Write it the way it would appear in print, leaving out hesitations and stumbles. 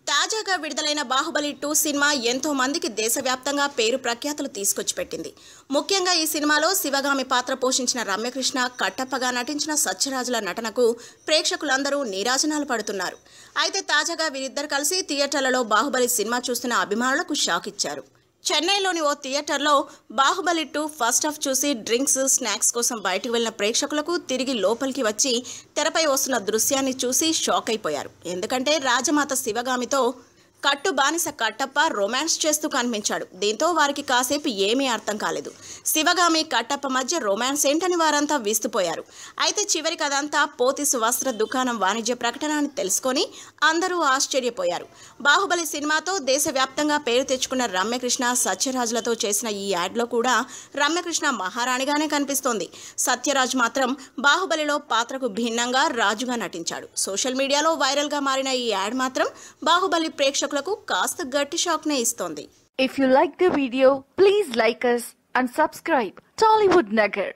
తాజాగా విడుదలైన బాహుబలి 2 సినిమా ఎంతో మందికి దేశవ్యాప్తంగా పేరు ప్రఖ్యాతులు తీసుకొచ్చిపెట్టింది. ముఖ్యంగా ఈ సినిమాలో శివగామి పాత్ర పోషించిన రమ్యకృష్ణ, కట్టప్పగా నటించిన సత్యరాజుల నటనకు ప్రేక్షకులందరూ నీరాజనాలు పడుతున్నారు. అయితే తాజాగా వీరిద్దరు కలిసి థియేటర్లలో బాహుబలి సినిమా చూస్తున్న అభిమానులకు షాక్ ఇచ్చారు. చెన్నైలోని ఓ థియేటర్లో బాహుబలి 2 ఫస్ట్ హాఫ్ చూసి డ్రింక్స్, స్నాక్స్ కోసం బయటకు వెళ్లిన ప్రేక్షకులకు తిరిగి లోపలికి వచ్చి తెరపై వస్తున్న దృశ్యాన్ని చూసి షాక్ అయిపోయారు. ఎందుకంటే రాజమాత శివగామితో కట్టు బానిస కట్టప్ప రొమాన్స్ చేస్తూ కనిపించాడు. దీంతో వారికి కాసేపు ఏమీ అర్థం కాలేదు. శివగామి, కట్టప్ప మధ్య రొమాన్స్ ఏంటని వారంతా విస్తుపోయారు. అయితే చివరికి అదంతా పోతిసు వస్త్ర దుకాణం వాణిజ్య ప్రకటన అని తెలుసుకొని అందరూ ఆశ్చర్యపోయారు. బాహుబలి సినిమాతో దేశవ్యాప్తంగా పేరు తెచ్చుకున్న రమ్యకృష్ణ, సత్యరాజులతో చేసిన ఈ యాడ్లో కూడా రమ్యకృష్ణ మహారాణిగానే కనిపిస్తోంది. సత్యరాజ్ మాత్రం బాహుబలిలో పాత్రకు భిన్నంగా రాజుగా నటించాడు. సోషల్ మీడియాలో వైరల్గా మారిన ఈ యాడ్ మాత్రం బాహుబలి ప్రేక్షకులకు కాస్త గట్టి షాక్ నే ఇస్తోంది. If you like the video, please like us and subscribe Tollywood Nagar.